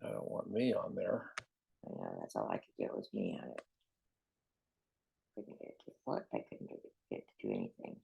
I don't want me on there. I know, that's all I could get was me on it. Couldn't get it to what? I couldn't get it to do anything.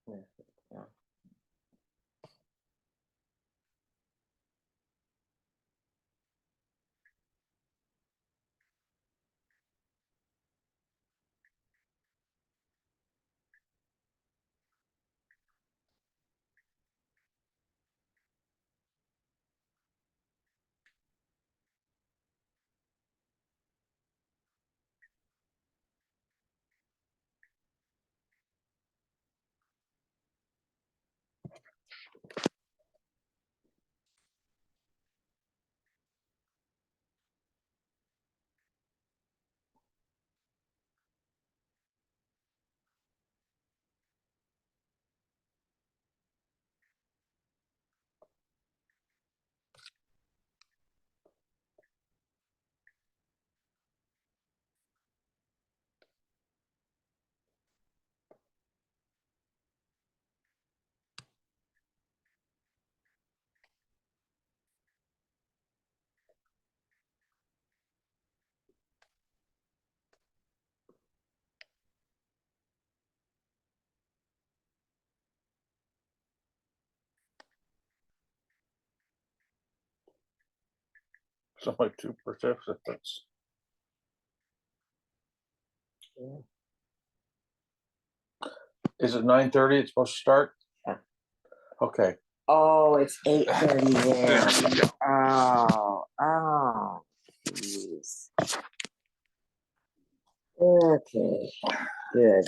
Yeah. It's only 2 participants. Yeah. Is it 9:30? It's supposed to start? Yeah. Okay. Oh, it's 8:30 there. Oh, jeez. Okay, good.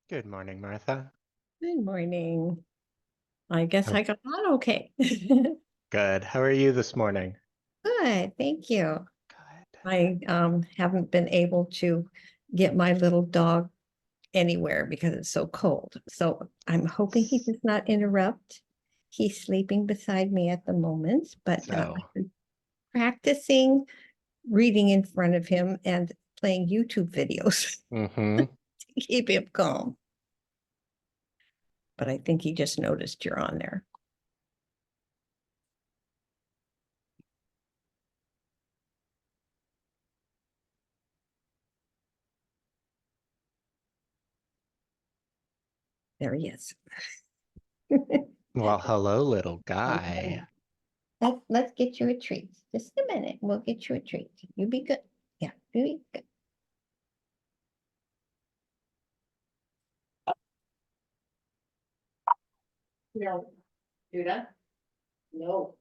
Good morning, Martha. Good morning. I guess Oh. I got on okay. Good. How are you this morning? Good, thank you. Good. I haven't been able to get my little dog anywhere because it's so cold. So I'm hoping he does not interrupt. He's sleeping beside me at the moment, but So, I've been practicing reading in front of him and playing YouTube videos mm-hmm. to keep him calm. But I think he just noticed you're on there. There he is. Well, hello, little guy. Let's get you a treat. Just a minute. We'll get you a treat. You be good. Yeah, you be good. No. Judah? No.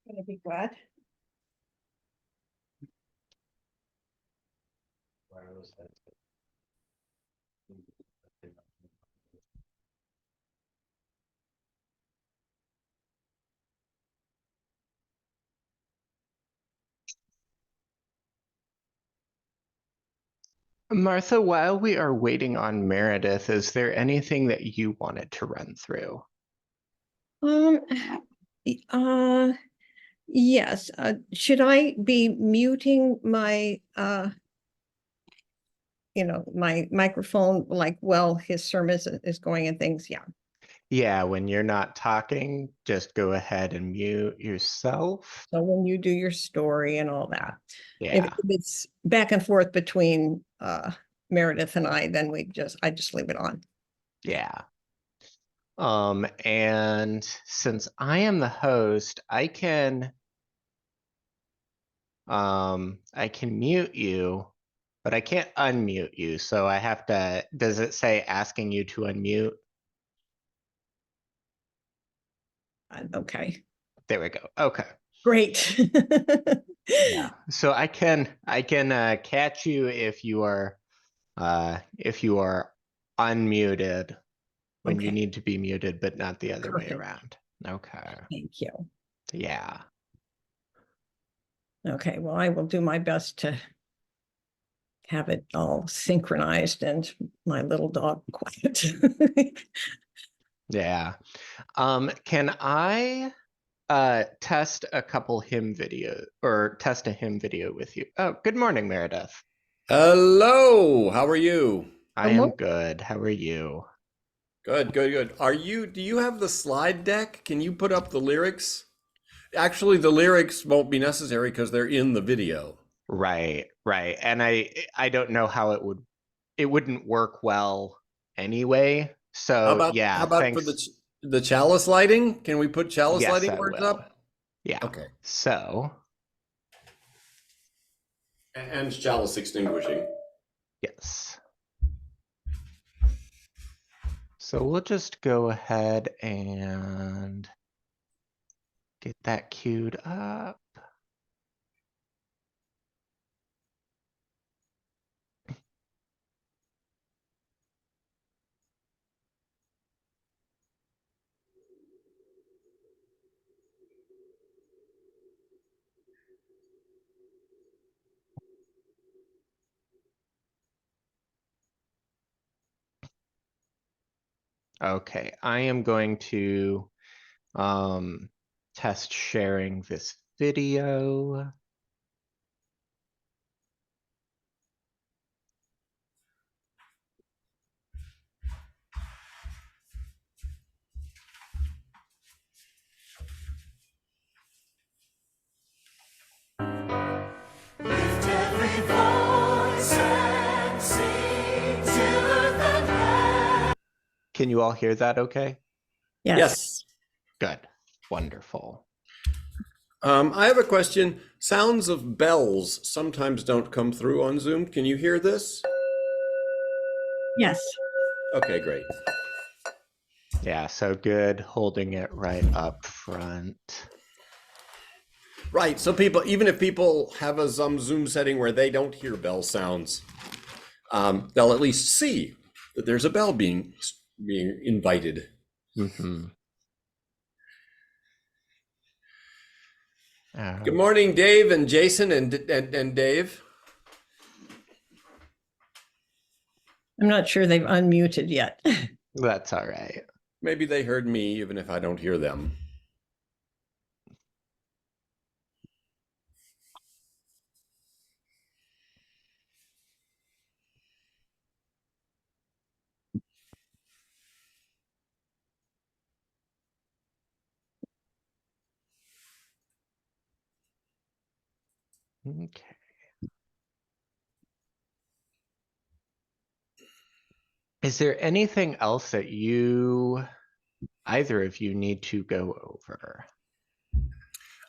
Gonna be good. Martha, while we are waiting on Meredith, is there anything that you wanted to run through? Um, uh, yes, should I be muting my, my microphone, like, while his sermon is going and things? Yeah. Yeah, when you're not talking, just go ahead and mute yourself. So when you do your story and all that, if Yeah, it's back and forth between, Meredith and I, then I just leave it on. yeah. And since I am the host, I can mute you, but I can't unmute you. So I have to, does it say asking you to unmute? Okay, There we go. Okay. great. Yeah. So I can catch you if you are unmuted when you Okay, need to be muted, but not the other way perfect. around. Okay. Thank you. Yeah. Okay, well, I will do my best to have it all synchronized and my little dog quiet. Yeah. Can I test a couple hymn video or test a hymn video with you? Oh, good morning, Meredith. Hello, how are you? I am good. How are you? Good, good, good. Do you have the slide deck? Can you put up the lyrics? Actually, the lyrics won't be necessary because they're in the video. Right, right. And I don't know how it wouldn't work well anyway. So How yeah, about for thanks. the chalice lighting? Can we put chalice Yes, lighting I words will. up? Yeah. Okay. So And chalice extinguishing. yes. So we'll just go ahead and get that queued up. Okay, I am going to test sharing this video. Lift every voice and sing till earth and heaven. Can you all hear that okay? Yes. Yes. Good. Wonderful. I have a question. Sounds of bells sometimes don't come through on Zoom. Can you hear this? Yes. Okay, great. Yeah, so good holding it right up front. Right. So people, even if people have a Zoom setting where they don't hear bell sounds, they'll at least see that there's a bell being invited. Mm-hmm. Good morning, Dave and Jason and Dave. I'm not sure they've unmuted yet. That's all right. Maybe they heard me, even if I don't hear them. Okay. Is there anything else that either of you need to go over?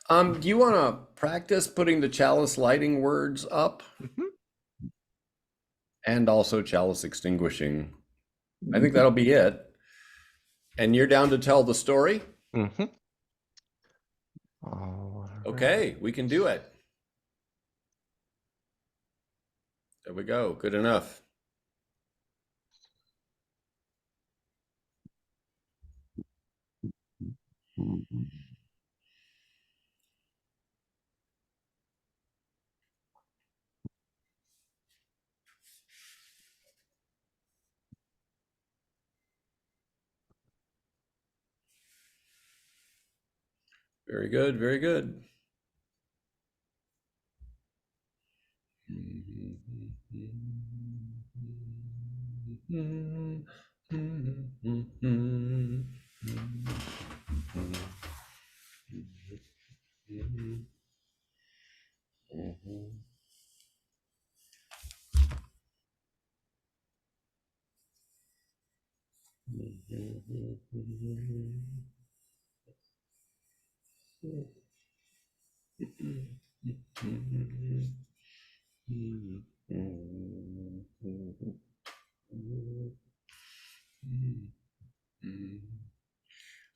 Do you want to practice putting the chalice lighting words up? Mhm. And also chalice extinguishing. I think that'll be it. And you're down to tell the story? Mm-hmm. All Okay, we can do it. There we go. Good enough. Very good, very good.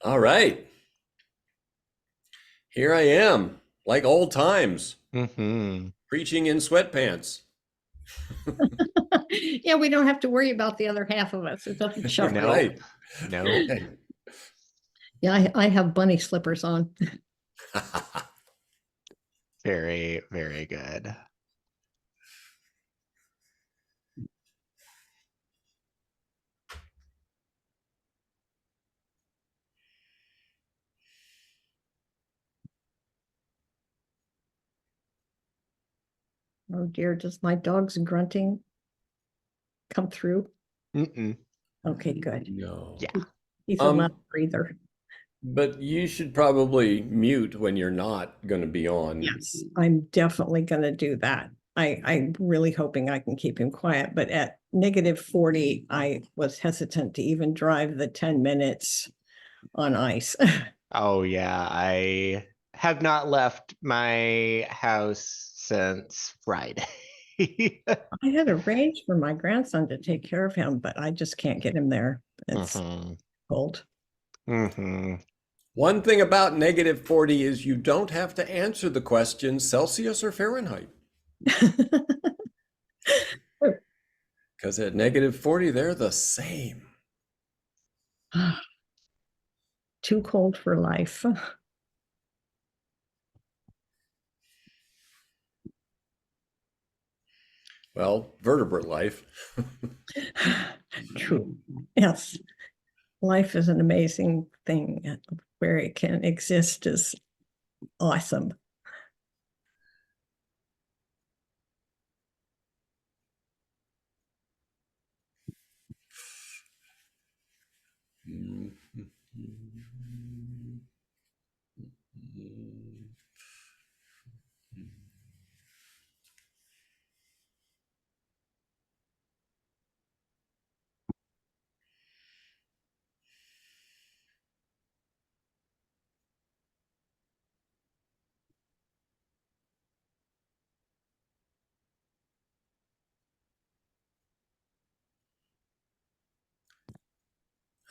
All right. Here I am, like old times, Mm-hmm. preaching in sweatpants. Yeah, we don't have to worry about the other half of us. It doesn't show. Nope. Right. Nope. Yeah, I have bunny slippers on. Very, very good. Oh dear, does my dog's grunting come through? Mm-mm. Okay, good. No. Yeah. He's a mouth breather. But you should probably mute when you're not going to be on. Yes, I'm definitely gonna do that. I'm really hoping I can keep him quiet, but at -40, I was hesitant to even drive the 10 minutes on ice. Oh yeah, I have not left my house since Friday. I had arranged for my grandson to take care of him, but I just can't get him there. It's Mhm. cold. Mhm. One thing about -40 is you don't have to answer the question Celsius or Fahrenheit. Because at -40, they're the same. Too cold for life. Well, vertebrate life. True. Yes. Life is an amazing thing. Where it can exist is awesome.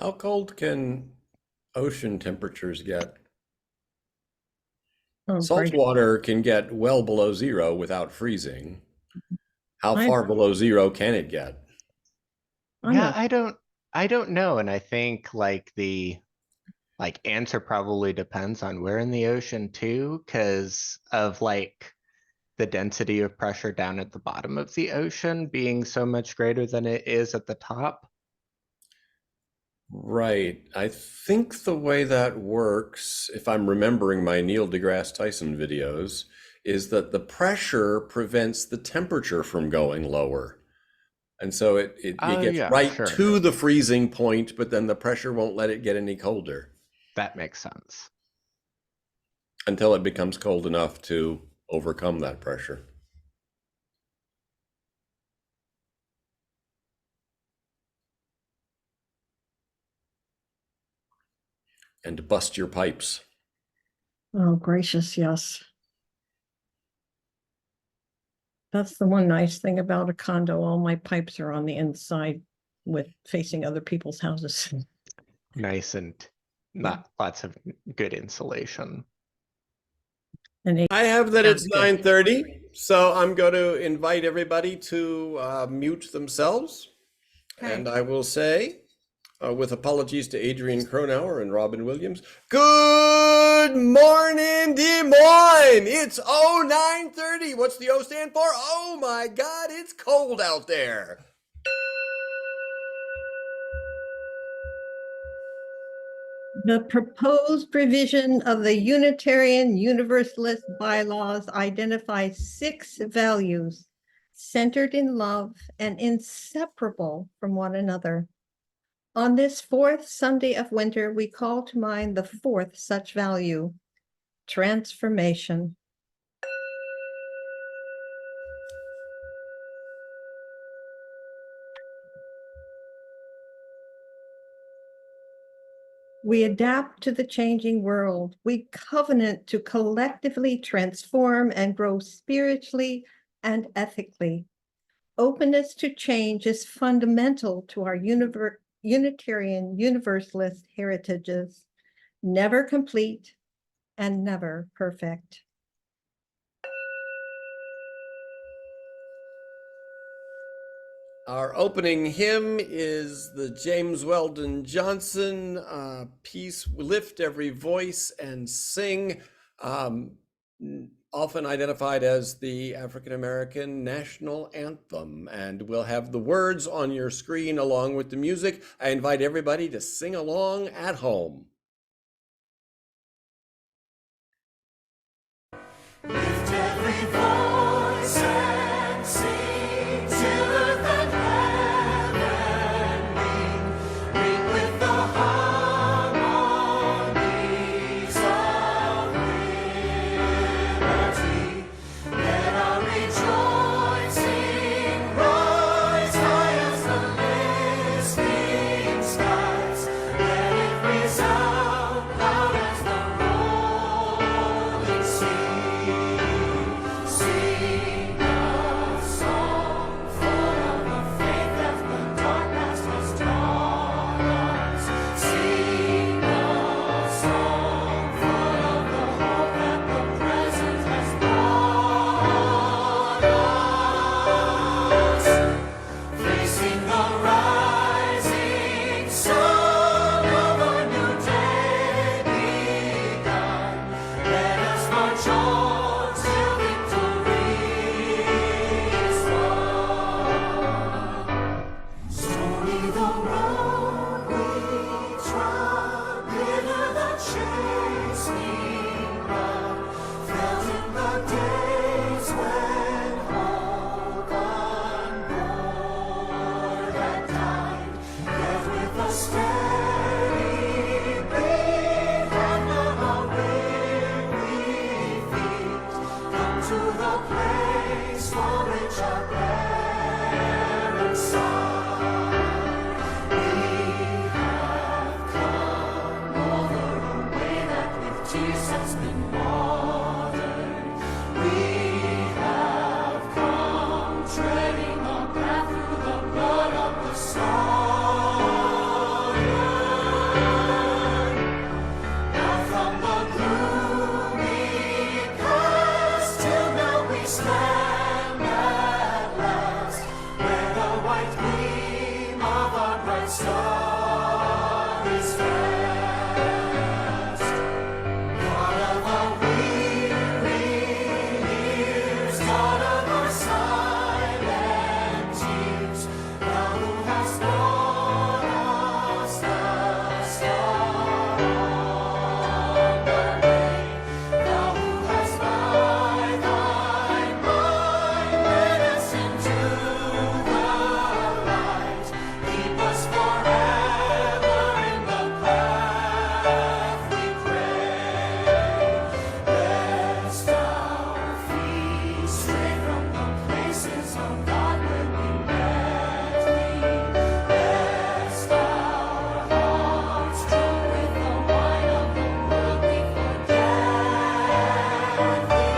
How cold can ocean temperatures get? Oh, Salt great. water can get well below zero without freezing. How I- far below zero can it get? I'm Yeah, a- I don't know. And I think like the answer probably depends on where in the ocean too, because of like the density of pressure down at the bottom of the ocean being so much greater than it is at the top. Right. I think the way that works, if I'm remembering my Neil deGrasse Tyson videos, is that the pressure prevents the temperature from going lower. And so it Oh gets yeah, right sure. to the freezing point, but then the pressure won't let it get any colder That makes sense. until it becomes cold enough to overcome that pressure. And bust your pipes. Oh, gracious, yes. That's the one nice thing about a condo. All my pipes are on the inside with facing other people's houses. Nice and not lots of good insulation. And I have that it's Sounds good. 9:30, so I'm going to invite everybody to mute themselves. And I will say, with apologies to Adrian Cronauer and Robin Williams, good morning, Des Moines! It's 09:30. What's the O stand for? Oh my God, it's cold out there. The proposed revision of the Unitarian Universalist bylaws identifies 6 values centered in love and inseparable from one another. On this 4th Sunday of winter, we call to mind the 4th such value, transformation. We adapt to the changing world. We covenant to collectively transform and grow spiritually and ethically. Openness to change is fundamental to our Unitarian Universalist heritages, never complete and never perfect. Our opening hymn is the James Weldon Johnson piece, Lift Every Voice and Sing, often identified as the African American national anthem. And we'll have the words on your screen along with the music. I invite everybody to sing along at home. Lift every voice and sing till earth and heaven ring with the harmonies of liberty. Let our rejoicing rise high as the listening skies. Let it resound loud as the rolling sea. Sing peace has been watered. We have come treading a path through the blood of the Son. Now from the gloomy past till now we stand at last, where the white gleam of our bright star is fast. God of our weary years, God of our silent tears, thou who hast brought us the star on the way, thou who hast by thy mind led us into the light, keep us forever in the path we pray. Lest our feet stray from the places of God where we met thee, lest our hearts drunk with the wine of the world we forget thee.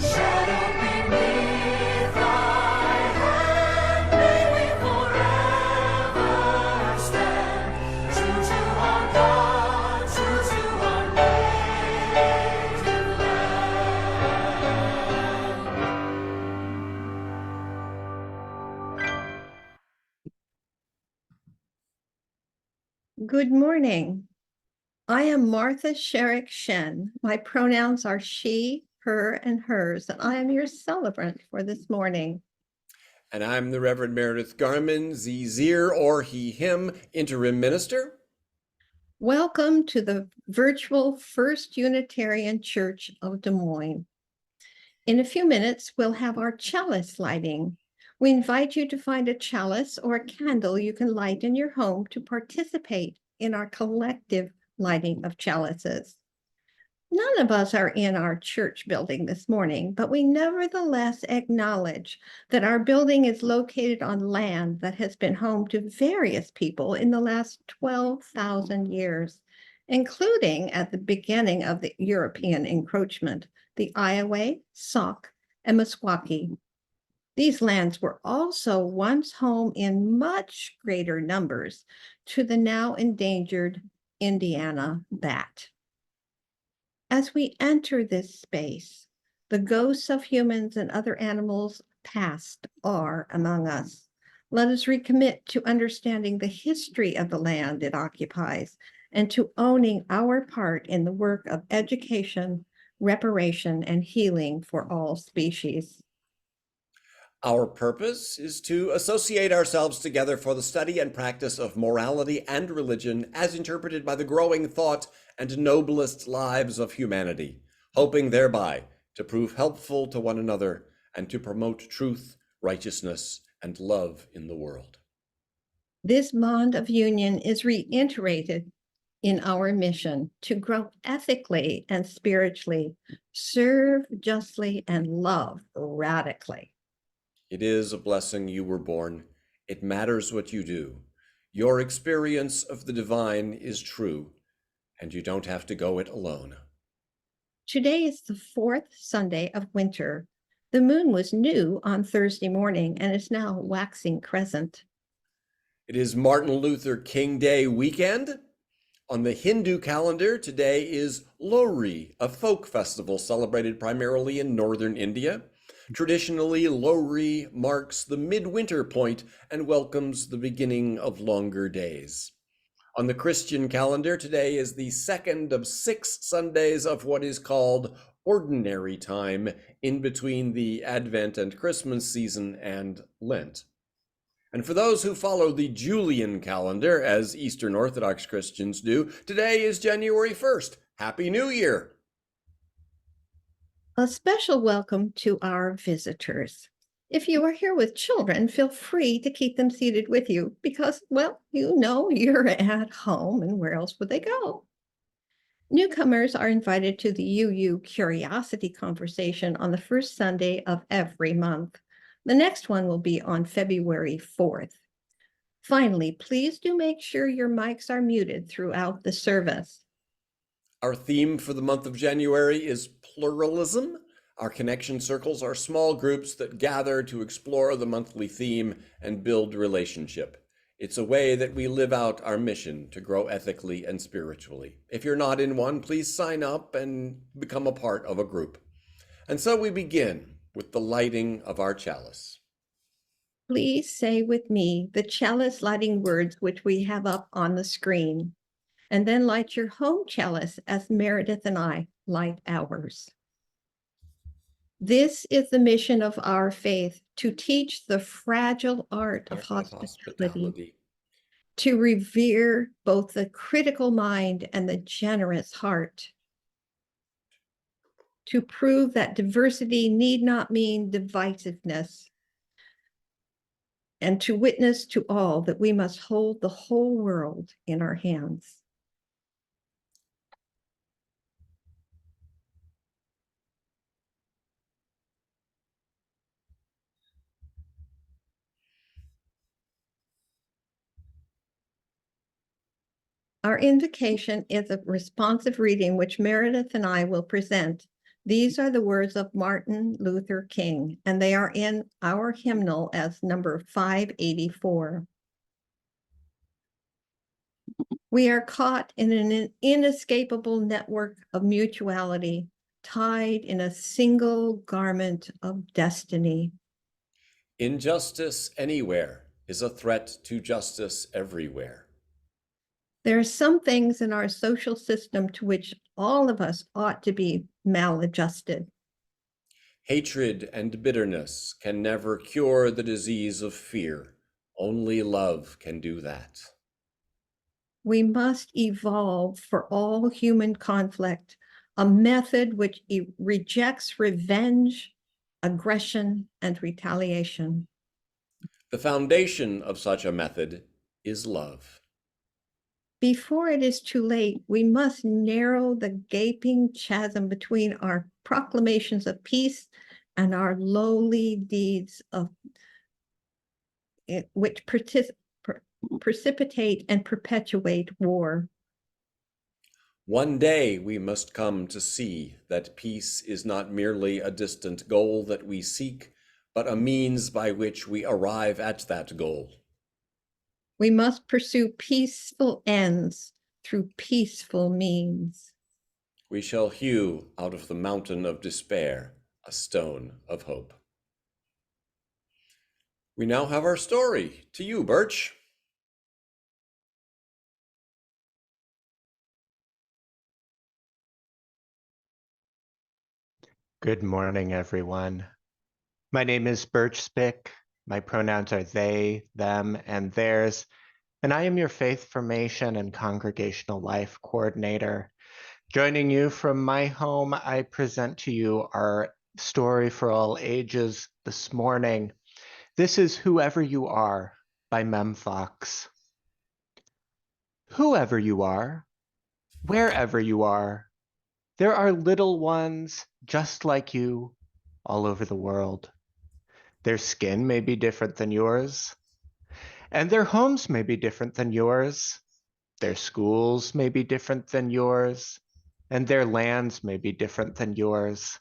Shadowed beneath thy hand, may we forever stand, true to our God, true to our native land. Good morning. I am Martha Sherrick Shen. My pronouns are she, her, and hers, and I am your celebrant for this morning. And I'm the Reverend Meredith Garmon, Zir or he, him, interim minister. Welcome to the virtual First Unitarian Church of Des Moines. In a few minutes, we'll have our chalice lighting. We invite you to find a chalice or a candle you can light in your home to participate in our collective lighting of chalices. None of us are in our church building this morning, but we nevertheless acknowledge that our building is located on land that has been home to various people in the last 12,000 years, including at the beginning of the European encroachment, the Iowa, Sauk, and Meskwaki. These lands were also once home in much greater numbers to the now endangered Indiana bat. As we enter this space, the ghosts of humans and other animals past are among us. Let us recommit to understanding the history of the land it occupies and to owning our part in the work of education, reparation, and healing for all species. Our purpose is to associate ourselves together for the study and practice of morality and religion as interpreted by the growing thought and noblest lives of humanity, hoping thereby to prove helpful to one another and to promote truth, righteousness, and love in the world. This bond of union is reiterated in our mission to grow ethically and spiritually, serve justly, and love radically. It is a blessing you were born. It matters what you do. Your experience of the divine is true, and you don't have to go it alone. Today is the fourth Sunday of winter. The moon was new on Thursday morning and is now waxing crescent. It is Martin Luther King Day weekend. On the Hindu calendar, today is Lohri, a folk festival celebrated primarily in northern India. Traditionally, Lohri marks the midwinter point and welcomes the beginning of longer days. On the Christian calendar, today is the second of 6 Sundays of what is called Ordinary Time, in between the Advent and Christmas season and Lent. And for those who follow the Julian calendar, as Eastern Orthodox Christians do, today is January 1st. Happy New Year! A special welcome to our visitors. If you are here with children, feel free to keep them seated with you because, well, you know you're at home, and where else would they go? Newcomers are invited to the UU Curiosity Conversation on the first Sunday of every month. The next one will be on February 4th. Finally, please do make sure your mics are muted throughout the service. Our theme for the month of January is pluralism. Our connection circles are small groups that gather to explore the monthly theme and build relationship. It's a way that we live out our mission to grow ethically and spiritually. If you're not in one, please sign up and become a part of a group. And so we begin with the lighting of our chalice. Please say with me the chalice lighting words which we have up on the screen, and then light your home chalice as Meredith and I light ours. This is the mission of our faith, to teach the fragile art of hospitality, to revere both the critical mind and the generous heart, to prove that diversity need not mean divisiveness, and to witness to all that we must hold the whole world in our hands. Our invocation is a responsive reading which Meredith and I will present. These are the words of Martin Luther King, and they are in our hymnal as number 584. We are caught in an inescapable network of mutuality, tied in a single garment of destiny. Injustice anywhere is a threat to justice everywhere. There are some things in our social system to which all of us ought to be maladjusted. Hatred and bitterness can never cure the disease of fear. Only love can do that. We must evolve for all human conflict a method which rejects revenge, aggression, and retaliation. The foundation of such a method is love. Before it is too late, we must narrow the gaping chasm between our proclamations of peace and our lowly deeds of which precipitate and perpetuate war. One day we must come to see that peace is not merely a distant goal that we seek, but a means by which we arrive at that goal. We must pursue peaceful ends through peaceful means. We shall hew out of the mountain of despair a stone of hope. We now have our story. To you, Birch. Good morning, everyone. My name is Birch Spick. My pronouns are they, them, and theirs, and I am your faith formation and congregational life coordinator. Joining you from my home, I present to you our story for all ages this morning. This is Whoever You Are by Mem Fox. Whoever you are, wherever you are, there are little ones just like you all over the world. Their skin may be different than yours, and their homes may be different than yours. Their schools may be different than yours, and their lands may be different than yours.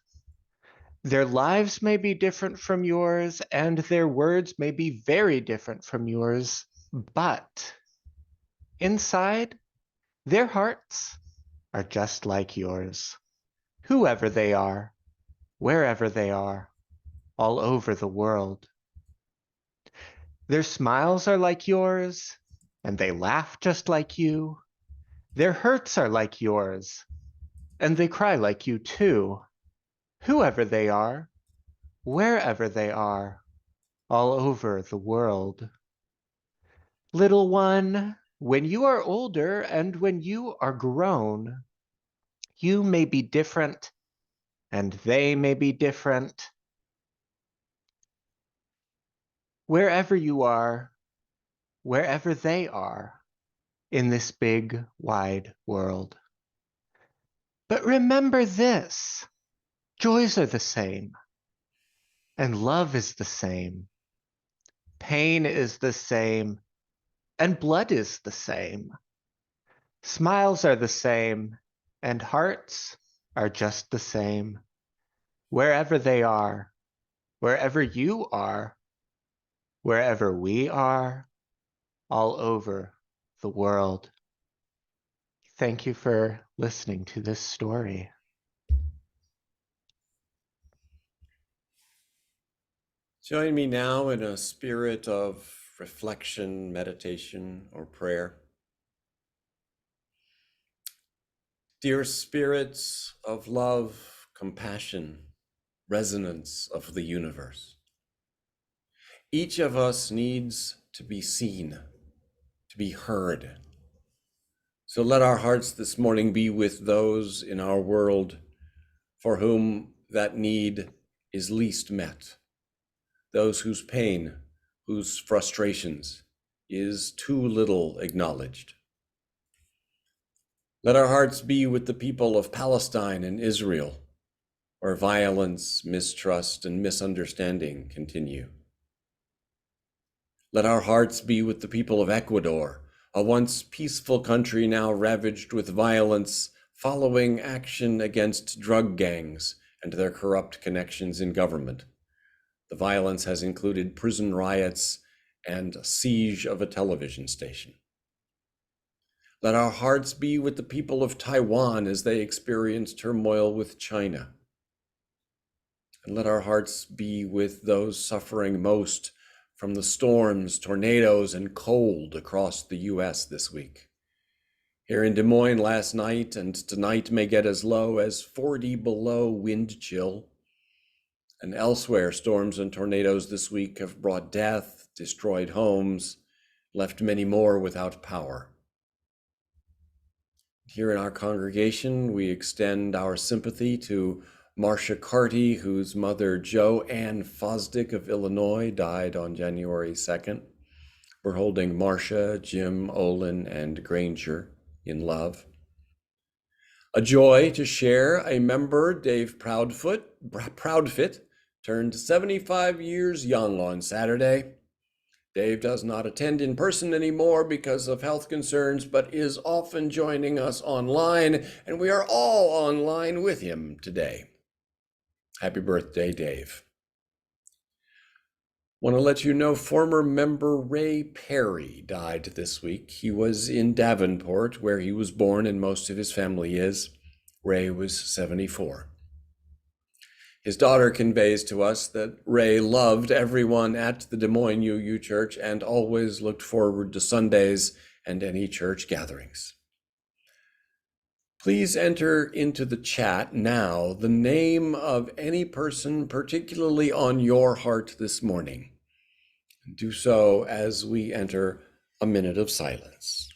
Their lives may be different from yours, and their words may be very different from yours, but inside, their hearts are just like yours. Whoever they are, wherever they are, all over the world. Their smiles are like yours, and they laugh just like you. Their hurts are like yours, and they cry like you too. Whoever they are, wherever they are, all over the world. Little one, when you are older and when you are grown, you may be different, and they may be different. Wherever you are, wherever they are, in this big, wide world. But remember this, joys are the same, and love is the same. Pain is the same, and blood is the same. Smiles are the same, and hearts are just the same. Wherever they are, wherever you are, wherever we are, all over the world. Thank you for listening to this story. Join me now in a spirit of reflection, meditation, or prayer. Dear spirits of love, compassion, resonance of the universe, each of us needs to be seen, to be heard. So let our hearts this morning be with those in our world for whom that need is least met, those whose pain, whose frustrations is too little acknowledged. Let our hearts be with the people of Palestine and Israel, where violence, mistrust, and misunderstanding continue. Let our hearts be with the people of Ecuador, a once peaceful country now ravaged with violence following action against drug gangs and their corrupt connections in government. The violence has included prison riots and a siege of a television station. Let our hearts be with the people of Taiwan as they experience turmoil with China. And let our hearts be with those suffering most from the storms, tornadoes, and cold across the US this week. Here in Des Moines last night and tonight may get as low as 40 below wind chill. And elsewhere, storms and tornadoes this week have brought death, destroyed homes, left many more without power. Here in our congregation, we extend our sympathy to Marcia Carty, whose mother, Jo Ann Fosdick of Illinois, died on January 2nd. We're holding Marcia, Jim, Olin, and Granger in love. A joy to share, a member, Dave Proudfit, turned 75 years young on Saturday. Dave does not attend in person anymore because of health concerns, but is often joining us online, and we are all online with him today. Happy birthday, Dave. Want to let you know former member Ray Perry died this week. He was in Davenport, where he was born and most of his family is. Ray was 74. His daughter conveys to us that Ray loved everyone at the Des Moines UU Church and always looked forward to Sundays and any church gatherings. Please enter into the chat now the name of any person particularly on your heart this morning. Do so as we enter a minute of silence.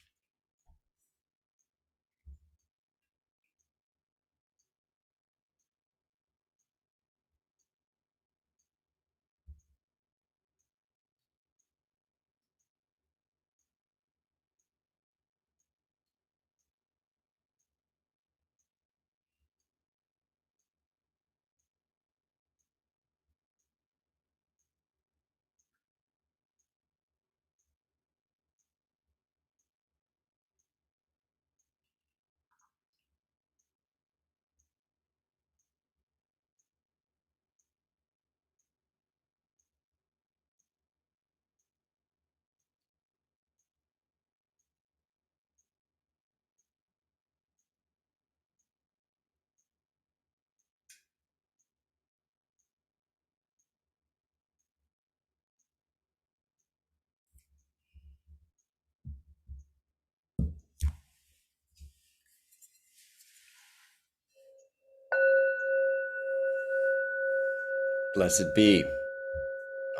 Blessed be.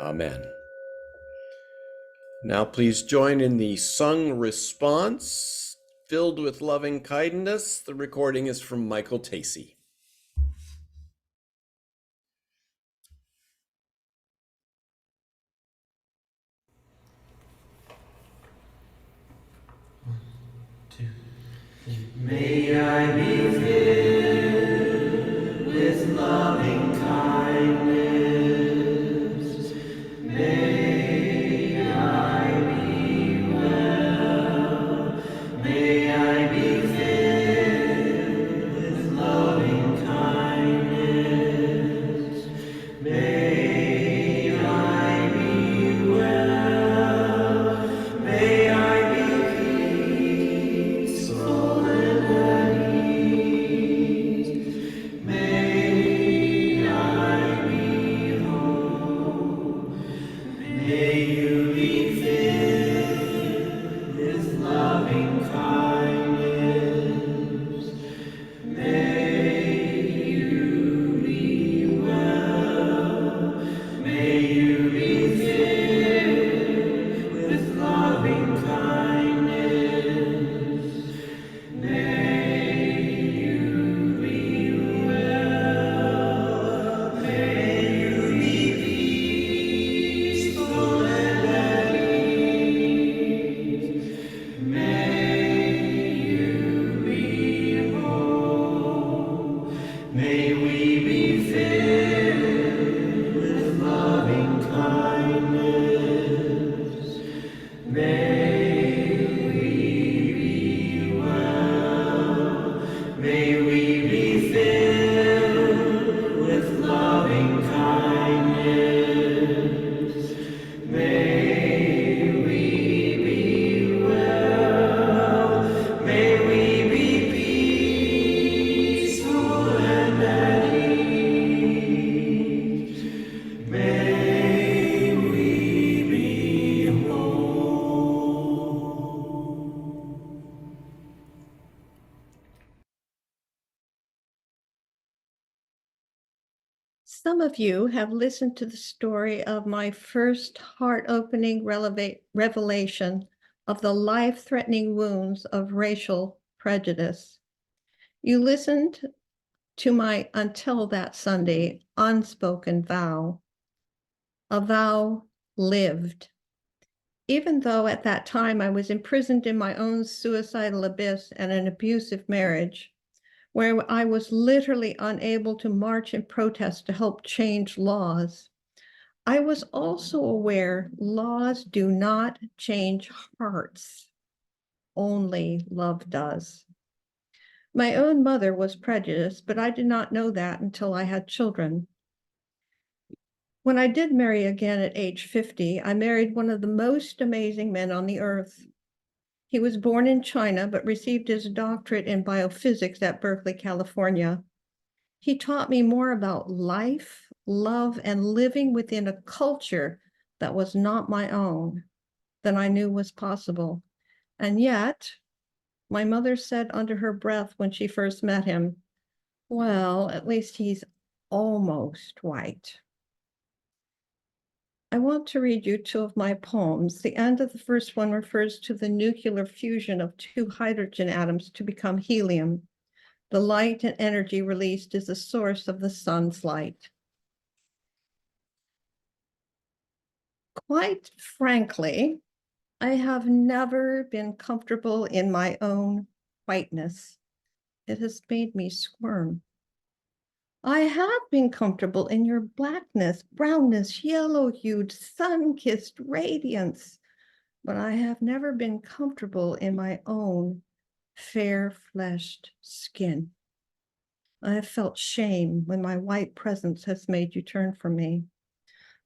Amen. Now please join in the sung response, filled with loving kindness. The recording is from Michael Tacey. May I be filled with loving kindness. May I be well. May I be filled Some of you have listened to the story of my first heart-opening revelation of the life-threatening wounds of racial prejudice. You listened to my, until that Sunday, unspoken vow, a vow lived. Even though at that time I was imprisoned in my own suicidal abyss and an abusive marriage, where I was literally unable to march and protest to help change laws, I was also aware laws do not change hearts. Only love does. My own mother was prejudiced, but I did not know that until I had children. When I did marry again at age 50, I married one of the most amazing men on the earth. He was born in China, but received his doctorate in biophysics at Berkeley, California. He taught me more about life, love, and living within a culture that was not my own than I knew was possible. And yet, my mother said under her breath when she first met him, well, at least he's almost white. I want to read you two of my poems. The end of the first one refers to the nuclear fusion of two hydrogen atoms to become helium. The light and energy released is the source of the sun's light. Quite frankly, I have never been comfortable in my own whiteness. It has made me squirm. I have been comfortable in your blackness, brownness, yellow-hued, sun-kissed radiance, but I have never been comfortable in my own fair-fleshed skin. I have felt shame when my white presence has made you turn from me.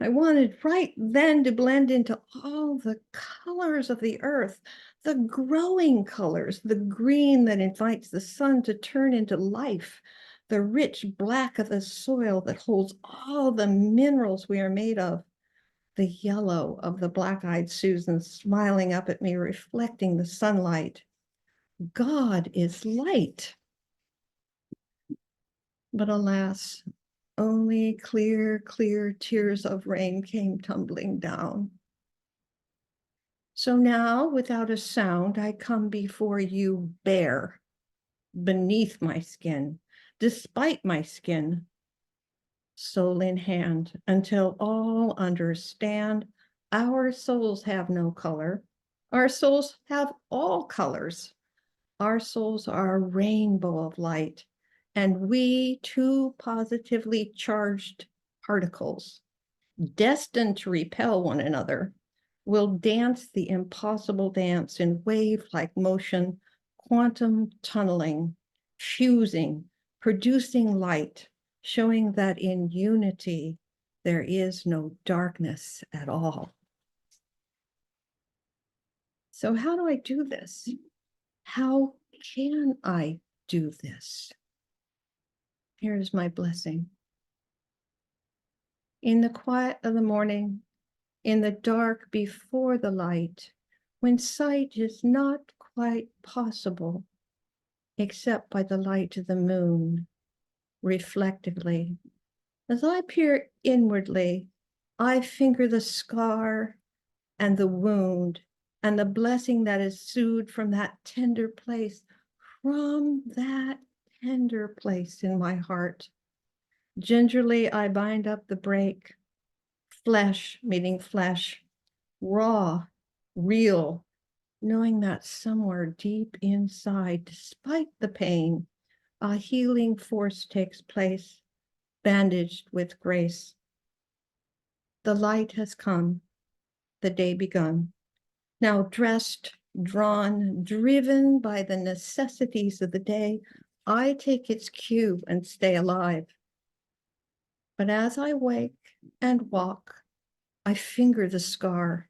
I wanted right then to blend into all the colors of the earth, the growing colors, the green that invites the sun to turn into life, the rich black of the soil that holds all the minerals we are made of, the yellow of the black-eyed Susan smiling up at me, reflecting the sunlight. God is light. But alas, only clear, clear tears of rain came tumbling down. So now, without a sound, I come before you bare, beneath my skin, despite my skin, soul in hand, until all understand our souls have no color. Our souls have all colors. Our souls are a rainbow of light, and we two positively charged particles, destined to repel one another, will dance the impossible dance in wave-like motion, quantum tunneling, fusing, producing light, showing that in unity there is no darkness at all. So how do I do this? How can I do this? Here is my blessing. In the quiet of the morning, in the dark before the light, when sight is not quite possible, except by the light of the moon, reflectively. As I peer inwardly, I finger the scar and the wound and the blessing that is soothed from that tender place, from that tender place in my heart. Gingerly, I bind up the break, flesh meeting flesh, raw, real, knowing that somewhere deep inside, despite the pain, a healing force takes place, bandaged with grace. The light has come, the day begun. Now dressed, drawn, driven by the necessities of the day, I take its cue and stay alive. But as I wake and walk, I finger the scar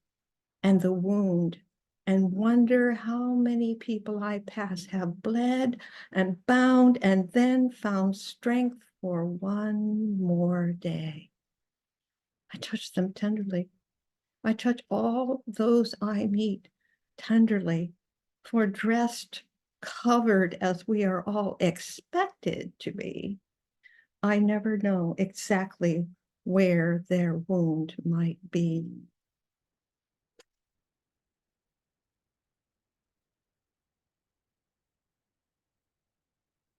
and the wound and wonder how many people I pass have bled and bound and then found strength for one more day. I touch them tenderly. I touch all those I meet tenderly, for dressed, covered as we are all expected to be, I never know exactly where their wound might be.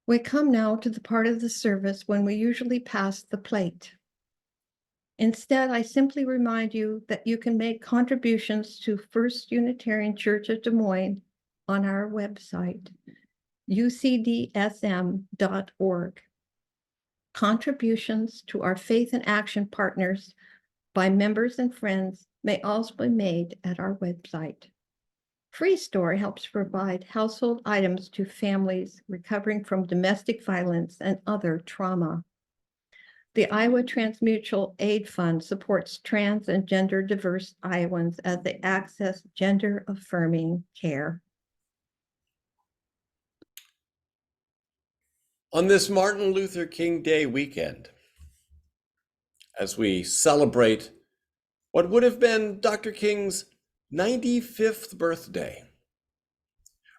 We come now to the part of the service when we usually pass the plate. Instead, I simply remind you that you can make contributions to First Unitarian Church of Des Moines on our website, ucdsm.org. Contributions to our Faith and Action partners by members and friends may also be made at our website. Free Store helps provide household items to families recovering from domestic violence and other trauma. The Iowa Transmutual Aid Fund supports trans and gender diverse Iowans as they access gender affirming care. On this Martin Luther King Day weekend, as we celebrate what would have been Dr. King's 95th birthday,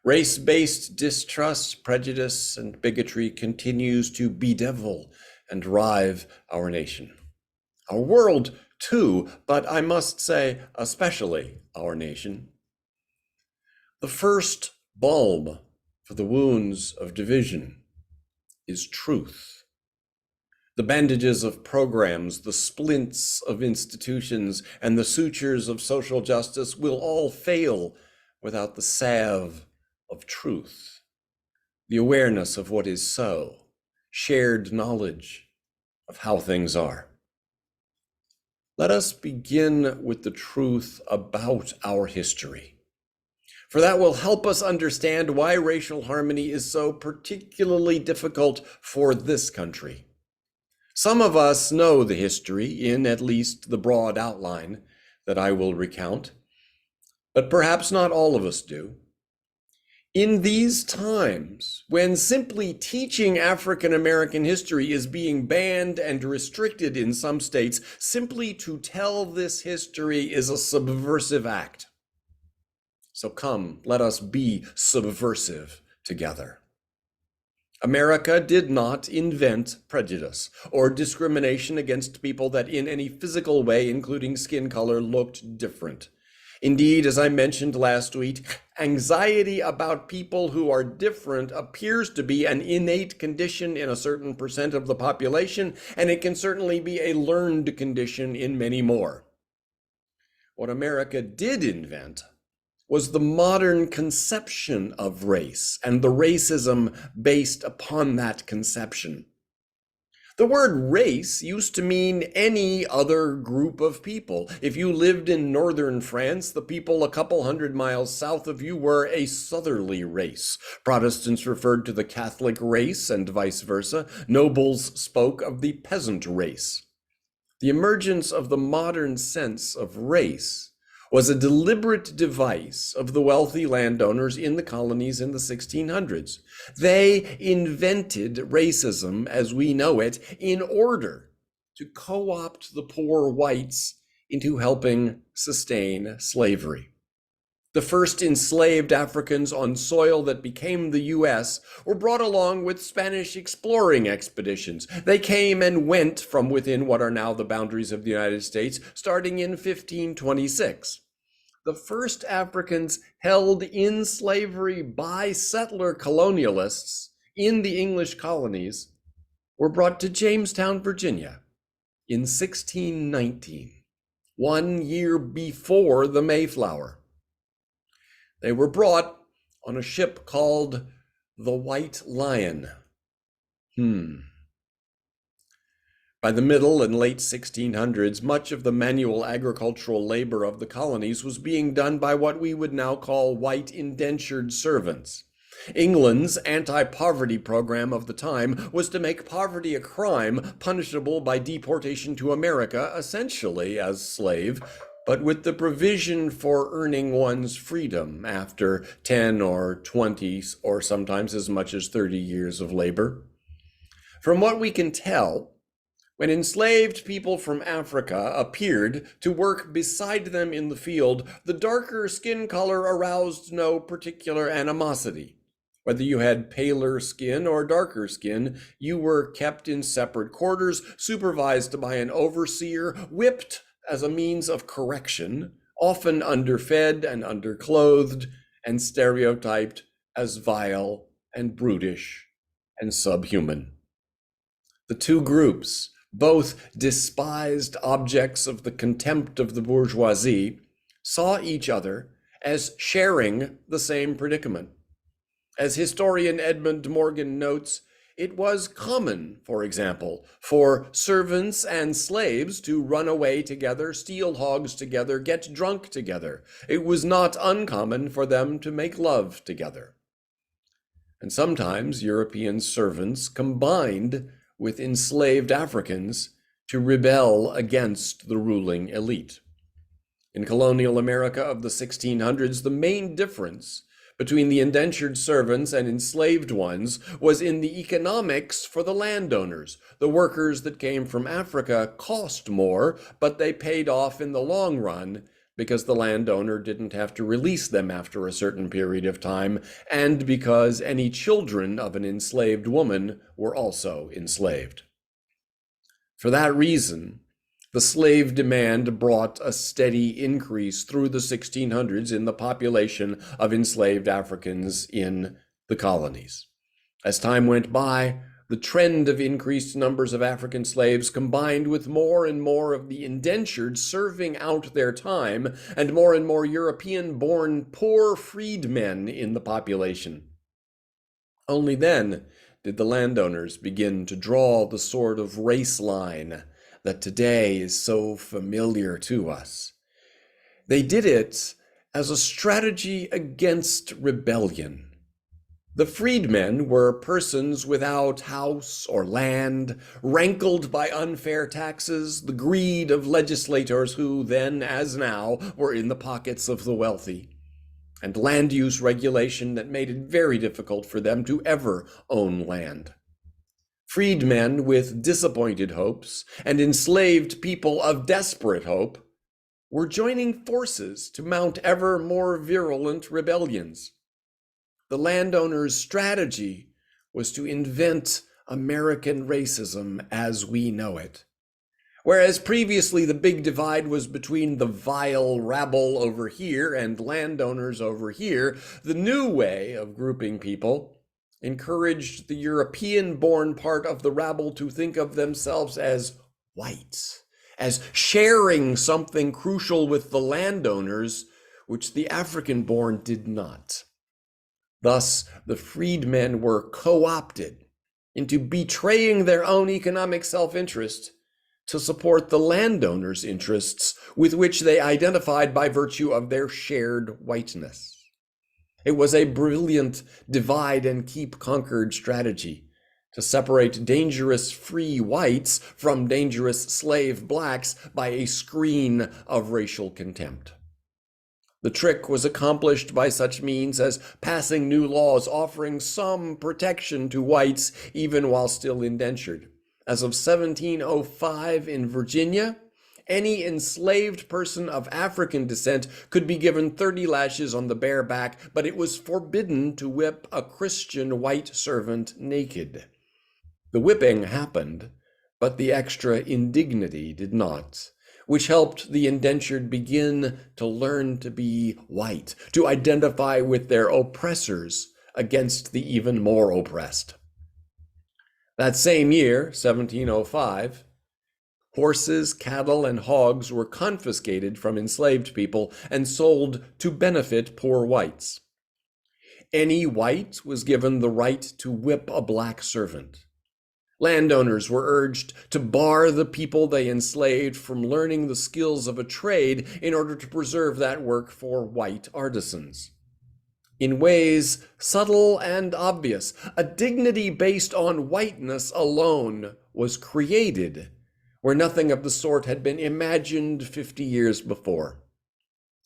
race-based distrust, prejudice, and bigotry continues to bedevil and rive our nation. Our world, too, but I must say, especially our nation. The first balm for the wounds of division is truth. The bandages of programs, the splints of institutions, and the sutures of social justice will all fail without the salve of truth, the awareness of what is so, shared knowledge of how things are. Let us begin with the truth about our history, for that will help us understand why racial harmony is so particularly difficult for this country. Some of us know the history in at least the broad outline that I will recount, but perhaps not all of us do. In these times, when simply teaching African American history is being banned and restricted in some states, simply to tell this history is a subversive act. So come, let us be subversive together. America did not invent prejudice or discrimination against people that in any physical way, including skin color, looked different. Indeed, as I mentioned last week, anxiety about people who are different appears to be an innate condition in a certain percent of the population, and it can certainly be a learned condition in many more. What America did invent was the modern conception of race and the racism based upon that conception. The word race used to mean any other group of people. If you lived in northern France, the people a couple hundred miles south of you were a southerly race. Protestants referred to the Catholic race and vice versa. Nobles spoke of the peasant race. The emergence of the modern sense of race was a deliberate device of the wealthy landowners in the colonies in the 1600s. They invented racism as we know it in order to co-opt the poor whites into helping sustain slavery. The first enslaved Africans on soil that became the U.S. were brought along with Spanish exploring expeditions. They came and went from within what are now the boundaries of the United States, starting in 1526. The first Africans held in slavery by settler colonialists in the English colonies were brought to Jamestown, Virginia in 1619, 1 year before the Mayflower. They were brought on a ship called the White Lion. By the middle and late 1600s, much of the manual agricultural labor of the colonies was being done by what we would now call white indentured servants. England's anti-poverty program of the time was to make poverty a crime punishable by deportation to America, essentially as slave, but with the provision for earning one's freedom after 10 or 20 or sometimes as much as 30 years of labor. From what we can tell, when enslaved people from Africa appeared to work beside them in the field, the darker skin color aroused no particular animosity. Whether you had paler skin or darker skin, you were kept in separate quarters, supervised by an overseer, whipped as a means of correction, often underfed and underclothed, and stereotyped as vile and brutish and subhuman. The two groups, both despised objects of the contempt of the bourgeoisie, saw each other as sharing the same predicament. As historian Edmund Morgan notes, it was common, for example, for servants and slaves to run away together, steal hogs together, get drunk together. It was not uncommon for them to make love together. And sometimes European servants combined with enslaved Africans to rebel against the ruling elite. In colonial America of the 1600s, the main difference between the indentured servants and enslaved ones was in the economics for the landowners. The workers that came from Africa cost more, but they paid off in the long run because the landowner didn't have to release them after a certain period of time, and because any children of an enslaved woman were also enslaved. For that reason, the slave demand brought a steady increase through the 1600s in the population of enslaved Africans in the colonies. As time went by, the trend of increased numbers of African slaves combined with more and more of the indentured serving out their time and more European-born poor freedmen in the population. Only then did the landowners begin to draw the sort of race line that today is so familiar to us. They did it as a strategy against rebellion. The freedmen were persons without house or land, rankled by unfair taxes, the greed of legislators who then, as now, were in the pockets of the wealthy, and land use regulation that made it very difficult for them to ever own land. Freedmen with disappointed hopes and enslaved people of desperate hope were joining forces to mount ever more virulent rebellions. The landowners' strategy was to invent American racism as we know it. Whereas previously the big divide was between the vile rabble over here and landowners over here, the new way of grouping people encouraged the European-born part of the rabble to think of themselves as whites, as sharing something crucial with the landowners, which the African-born did not. Thus, the freedmen were co-opted into betraying their own economic self-interest to support the landowners' interests with which they identified by virtue of their shared whiteness. It was a brilliant divide and keep conquered strategy to separate dangerous free whites from dangerous slave blacks by a screen of racial contempt. The trick was accomplished by such means as passing new laws offering some protection to whites even while still indentured. As of 1705 in Virginia, any enslaved person of African descent could be given 30 lashes on the bare back, but it was forbidden to whip a Christian white servant naked. The whipping happened, but the extra indignity did not, which helped the indentured begin to learn to be white, to identify with their oppressors against the even more oppressed. That same year, 1705, horses, cattle, and hogs were confiscated from enslaved people and sold to benefit poor whites. Any white was given the right to whip a black servant. Landowners were urged to bar the people they enslaved from learning the skills of a trade in order to preserve that work for white artisans. In ways subtle and obvious, a dignity based on whiteness alone was created where nothing of the sort had been imagined 50 years before.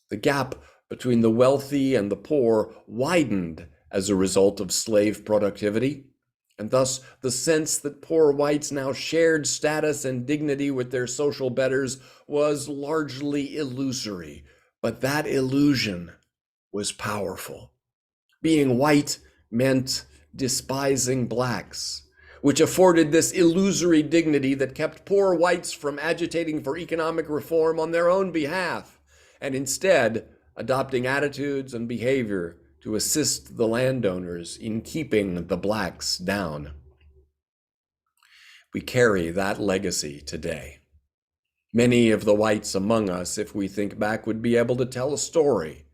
The gap between the wealthy and the poor widened as a result of slave productivity, and thus the sense that poor whites now shared status and dignity with their social betters was largely illusory, but that illusion was powerful. Being white meant despising blacks, which afforded this illusory dignity that kept poor whites from agitating for economic reform on their own behalf, and instead adopting attitudes and behavior to assist the landowners in keeping the blacks down. We carry that legacy today. Many of the whites among us, if we think back, would be able to tell a story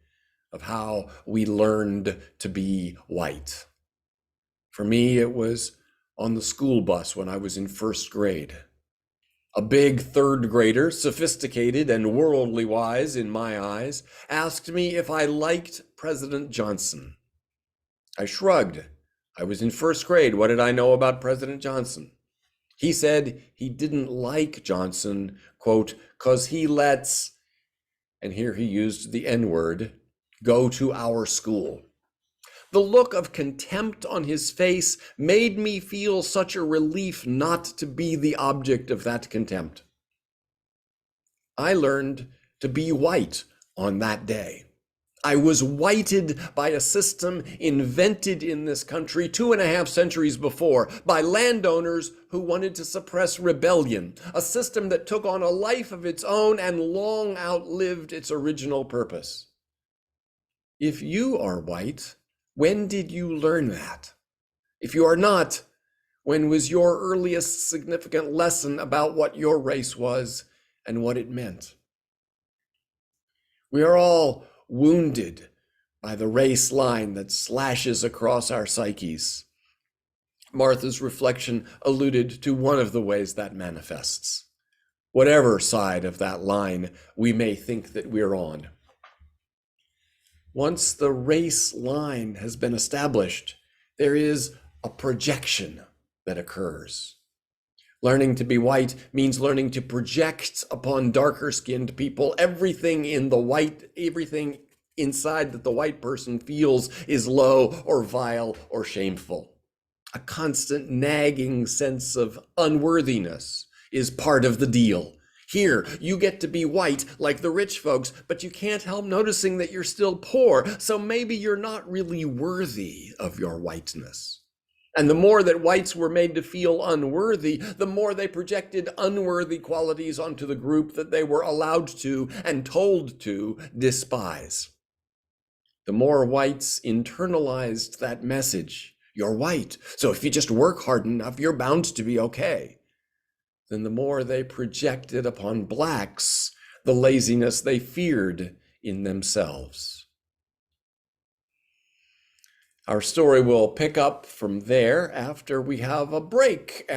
of how we learned to be white. For me, it was on the school bus when I was in first grade. A big third grader, sophisticated and worldly wise in my eyes, asked me if I liked President Johnson. I shrugged. I was in first grade. What did I know about President Johnson? He said he didn't like Johnson, quote, "'cause he lets," and here he used the N-word, "go to our school." The look of contempt on his face made me feel such a relief not to be the object of that contempt. I learned to be white on that day. I was whited by a system invented in this country 2.5 centuries before by landowners who wanted to suppress rebellion, a system that took on a life of its own and long outlived its original purpose. If you are white, when did you learn that? If you are not, when was your earliest significant lesson about what your race was and what it meant? We are all wounded by the race line that slashes across our psyches. Martha's reflection alluded to one of the ways that manifests, whatever side of that line we may think that we're on. Once the race line has been established, there is a projection that occurs. Learning to be white means learning to project upon darker-skinned people everything inside that the white person feels is low or vile or shameful. A constant nagging sense of unworthiness is part of the deal. Here, you get to be white like the rich folks, but you can't help noticing that you're still poor, so maybe you're not really worthy of your whiteness. And the more that whites were made to feel unworthy, the more they projected unworthy qualities onto the group that they were allowed to and told to despise. The more whites internalized that message, "You're white, so if you just work hard enough, you're bound to be okay," then the more they projected upon blacks the laziness they feared in themselves. Our story will pick up from there after we have a break,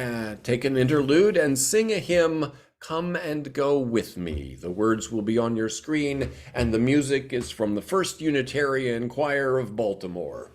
take an interlude, and sing a hymn, "Come and Go With Me." The words will be on your screen, and the music is from the First Unitarian Choir of Baltimore.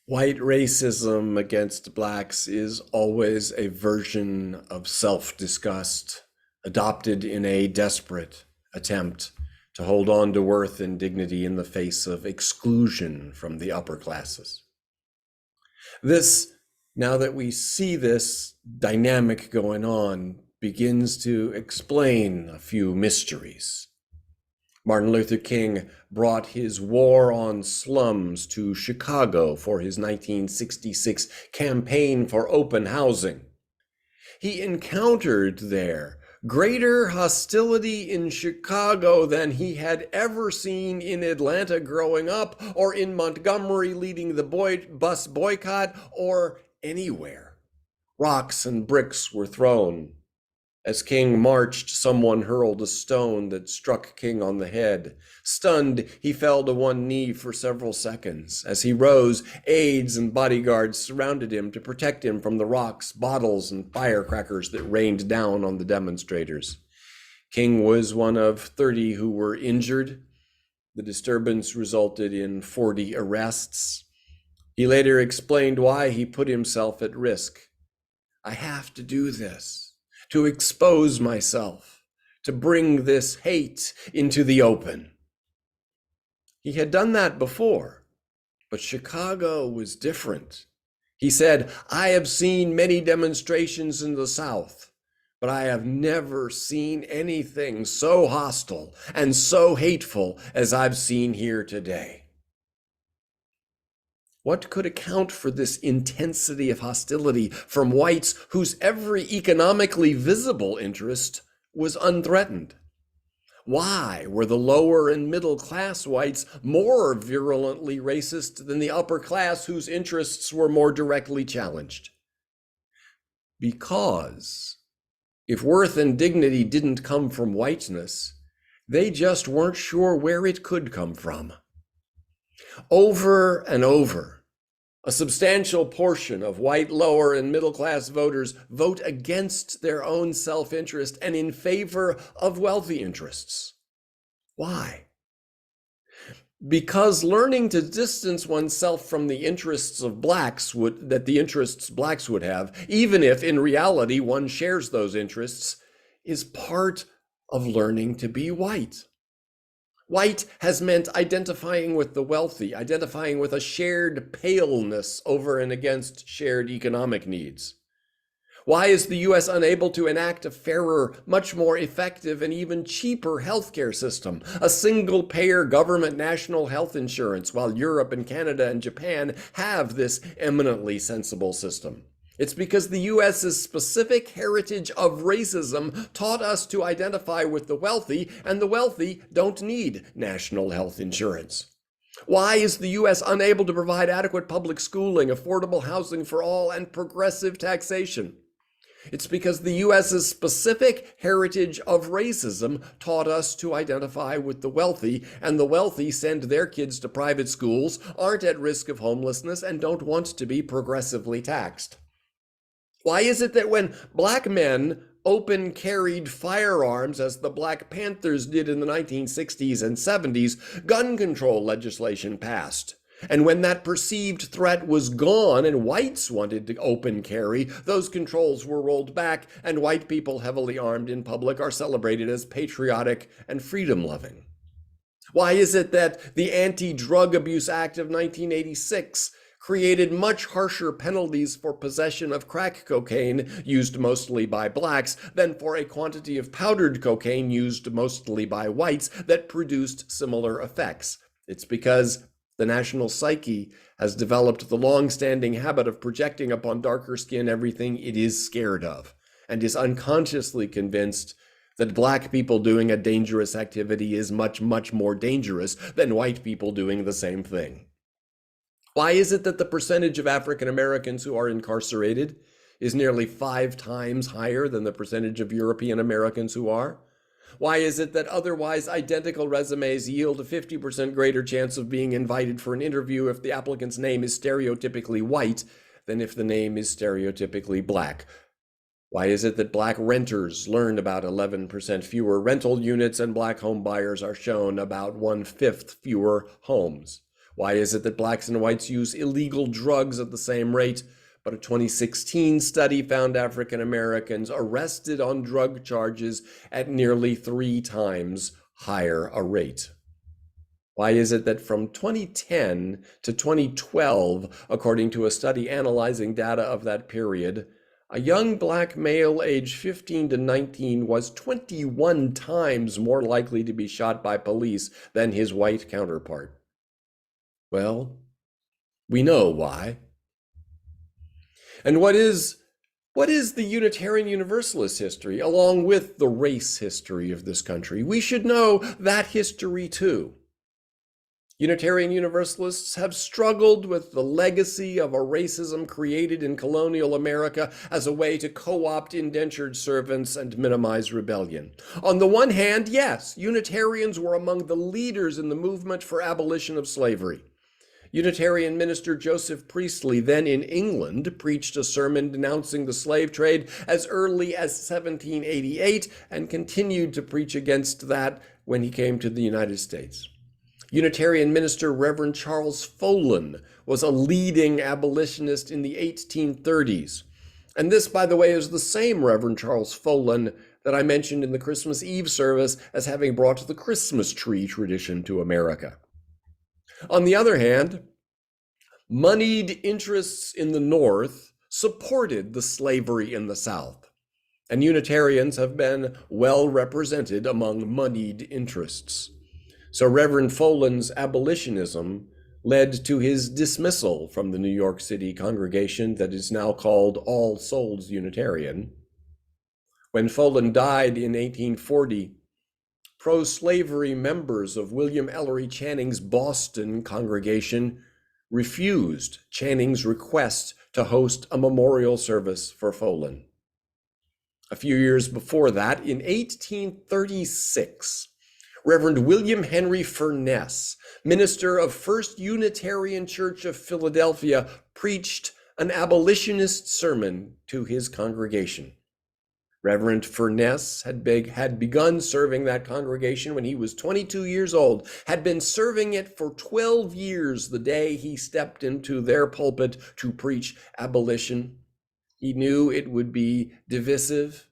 White racism against blacks is always a version of self-disgust adopted in a desperate attempt to hold on to worth and dignity in the face of exclusion from the upper classes. This, now that we see this dynamic going on, begins to explain a few mysteries. Martin Luther King brought his war on slums to Chicago for his 1966 campaign for open housing. He encountered there greater hostility in Chicago than he had ever seen in Atlanta growing up, or in Montgomery leading the bus boycott, or anywhere. Rocks and bricks were thrown. As King marched, someone hurled a stone that struck King on the head. Stunned, he fell to one knee for several seconds. As he rose, aides and bodyguards surrounded him to protect him from the rocks, bottles, and firecrackers that rained down on the demonstrators. King was one of 30 who were injured. The disturbance resulted in 40 arrests. He later explained why he put himself at risk. "I have to do this, to expose myself, to bring this hate into the open." He had done that before, but Chicago was different. He said, "I have seen many demonstrations in the South, but I have never seen anything so hostile and so hateful as I've seen here today." What could account for this intensity of hostility from whites whose every economically visible interest was unthreatened? Why were the lower and middle class whites more virulently racist than the upper class whose interests were more directly challenged? Because if worth and dignity didn't come from whiteness, they just weren't sure where it could come from. Over and over, a substantial portion of white lower and middle class voters vote against their own self-interest and in favor of wealthy interests. Why? Because learning to distance oneself from the interests of blacks blacks would have, even if in reality one shares those interests, is part of learning to be white. White has meant identifying with the wealthy, identifying with a shared paleness over and against shared economic needs. Why is the US unable to enact a fairer, much more effective, and even cheaper healthcare system, a single-payer government national health insurance, while Europe and Canada and Japan have this eminently sensible system? It's because the US's specific heritage of racism taught us to identify with the wealthy, and the wealthy don't need national health insurance. Why is the US unable to provide adequate public schooling, affordable housing for all, and progressive taxation? It's because the US's specific heritage of racism taught us to identify with the wealthy, and the wealthy send their kids to private schools, aren't at risk of homelessness, and don't want to be progressively taxed. Why is it that when black men open carried firearms, as the Black Panthers did in the 1960s and 70s, gun control legislation passed? And when that perceived threat was gone and whites wanted to open carry, those controls were rolled back, and white people heavily armed in public are celebrated as patriotic and freedom-loving? Why is it that the Anti-Drug Abuse Act of 1986 created much harsher penalties for possession of crack cocaine, used mostly by blacks, than for a quantity of powdered cocaine used mostly by whites that produced similar effects? It's because the national psyche has developed the long-standing habit of projecting upon darker skin everything it is scared of, and is unconsciously convinced that black people doing a dangerous activity is much, much more dangerous than white people doing the same thing. Why is it that the percentage of African Americans who are incarcerated is nearly 5 times higher than the percentage of European Americans who are? Why is it that otherwise identical resumes yield a 50% greater chance of being invited for an interview if the applicant's name is stereotypically white than if the name is stereotypically black? Why is it that black renters learn about 11% fewer rental units and black home buyers are shown about 1/5 fewer homes? Why is it that blacks and whites use illegal drugs at the same rate, but a 2016 study found African Americans arrested on drug charges at nearly 3 times higher a rate? Why is it that from 2010 to 2012, according to a study analyzing data of that period, a young black male aged 15 to 19 was 21 times more likely to be shot by police than his white counterpart? Well, we know why. And what is the Unitarian Universalist history, along with the race history of this country? We should know that history too. Unitarian Universalists have struggled with the legacy of a racism created in colonial America as a way to co-opt indentured servants and minimize rebellion. On the one hand, yes, Unitarians were among the leaders in the movement for abolition of slavery. Unitarian minister Joseph Priestley, then in England, preached a sermon denouncing the slave trade as early as 1788 and continued to preach against that when he came to the United States. Unitarian minister Reverend Charles Folan was a leading abolitionist in the 1830s. And this, by the way, is the same Reverend Charles Folan that I mentioned in the Christmas Eve service as having brought the Christmas tree tradition to America. On the other hand, moneyed interests in the North supported the slavery in the South, and Unitarians have been well represented among moneyed interests. So Reverend Folan's abolitionism led to his dismissal from the New York City congregation that is now called All Souls Unitarian. When Folan died in 1840, pro-slavery members of William Ellery Channing's Boston congregation refused Channing's request to host a memorial service for Folan. A few years before that, in 1836, Reverend William Henry Furness, minister of First Unitarian Church of Philadelphia, preached an abolitionist sermon to his congregation. Reverend Furness had begun serving that congregation when he was 22 years old, had been serving it for 12 years the day he stepped into their pulpit to preach abolition. He knew it would be divisive.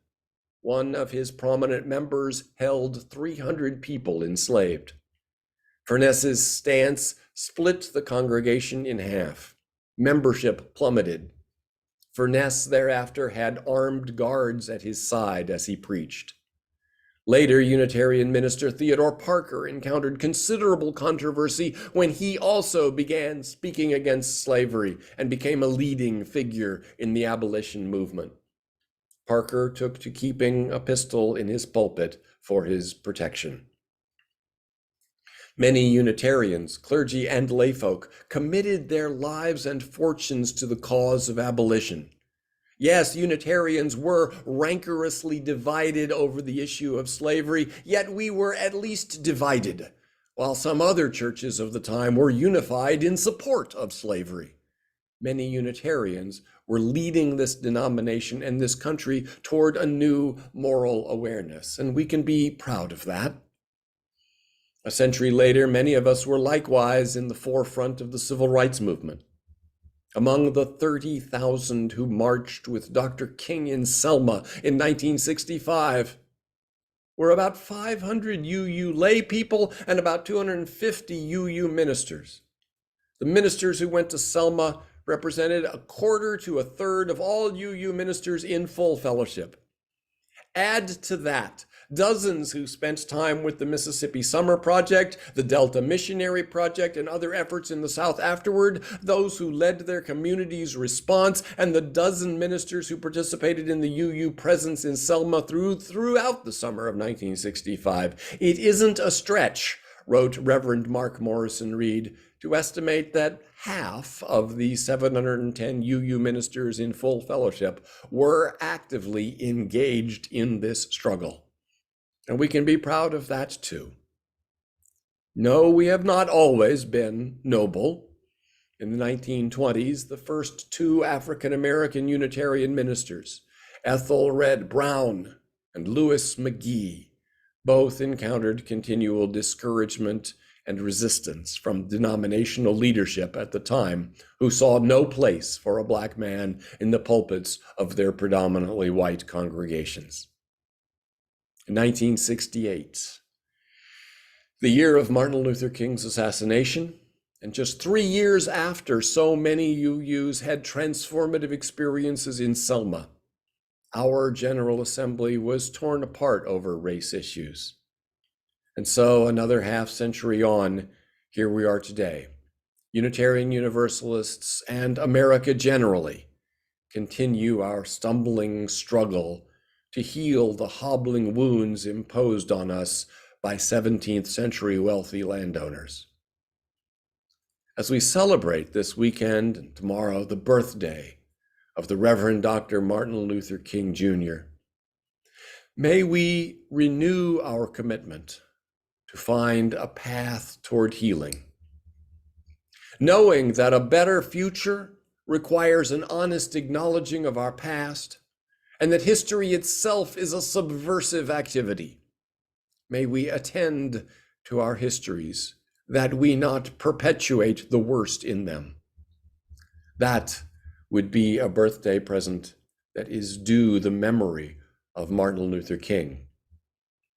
One of his prominent members held 300 people enslaved. Furness's stance split the congregation in half. Membership plummeted. Furness thereafter had armed guards at his side as he preached. Later, Unitarian minister Theodore Parker encountered considerable controversy when he also began speaking against slavery and became a leading figure in the abolition movement. Parker took to keeping a pistol in his pulpit for his protection. Many Unitarians, clergy and layfolk, committed their lives and fortunes to the cause of abolition. Yes, Unitarians were rancorously divided over the issue of slavery, yet we were at least divided, while some other churches of the time were unified in support of slavery. Many Unitarians were leading this denomination and this country toward a new moral awareness, and we can be proud of that. A century later, many of us were likewise in the forefront of the civil rights movement. Among the 30,000 who marched with Dr. King in Selma in 1965 were about 500 UU lay people and about 250 UU ministers. The ministers who went to Selma represented a quarter to a third of all UU ministers in full fellowship. Add to that dozens who spent time with the Mississippi Summer Project, the Delta Missionary Project, and other efforts in the South afterward, those who led their community's response, and the dozen ministers who participated in the UU presence in Selma throughout the summer of 1965. It isn't a stretch, wrote Reverend Mark Morrison Reed, to estimate that half of the 710 UU ministers in full fellowship were actively engaged in this struggle. And we can be proud of that too. No, we have not always been noble. In the 1920s, the first 2 African-American Unitarian ministers, Ethelred Brown and Louis McGee, both encountered continual discouragement and resistance from denominational leadership at the time, who saw no place for a Black man in the pulpits of their predominantly white congregations. In 1968, the year of Martin Luther King's assassination, and just 3 years after so many UUs had transformative experiences in Selma, our General Assembly was torn apart over race issues. And so another half century on, here we are today. Unitarian Universalists and America generally continue our stumbling struggle to heal the hobbling wounds imposed on us by 17th century wealthy landowners. As we celebrate this weekend and tomorrow the birthday of the Reverend Dr. Martin Luther King Jr., may we renew our commitment to find a path toward healing, knowing that a better future requires an honest acknowledging of our past, and that history itself is a subversive activity. May we attend to our histories, that we not perpetuate the worst in them. That would be a birthday present that is due the memory of Martin Luther King,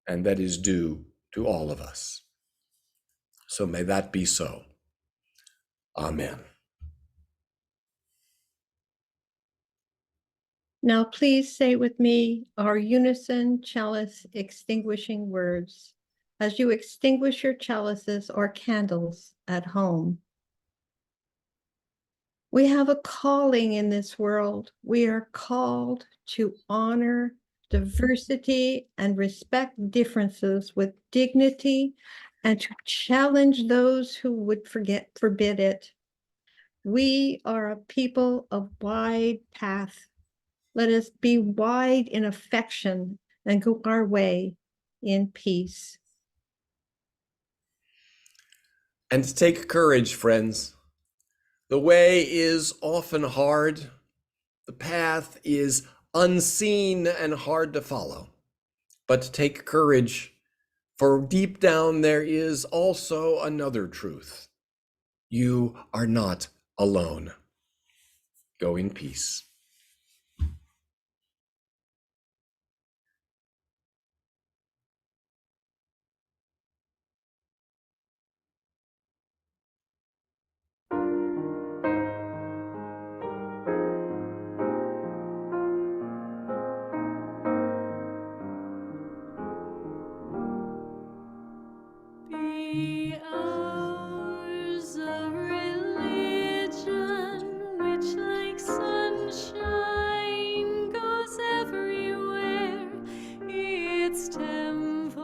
and that is due to all of us. So may that be so. Amen. Now please say with me our unison chalice extinguishing words as you extinguish your chalices or candles at home. We have a calling in this world. We are called to honor diversity and respect differences with dignity and to challenge those who would forbid it. We are a people of wide path. Let us be wide in affection and go our way in peace. And take courage, friends. The way is often hard. The path is unseen and hard to follow. But take courage, for deep down there is also another truth. You are not alone. Go in peace. Be ours a religion which, like sunshine, goes everywhere. Its temple,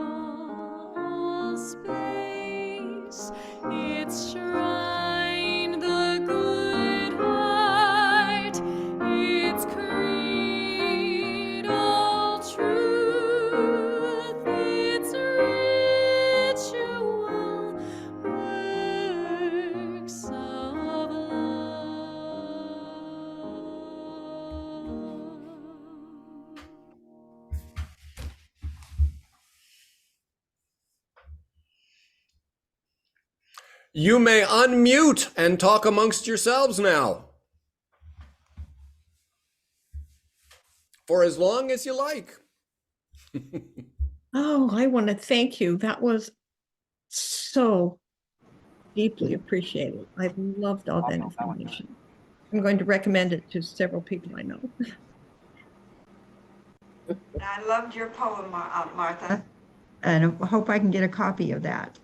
all space, its shrine, the good heart, its creed, all truth, its ritual works of love. You may unmute and talk amongst yourselves now. For as long as you like. Oh, I want to thank you. That was so deeply appreciated. I loved all that information. I'm going to recommend it to several people I know. I loved your poem, Martha, and I hope I can get a copy of that.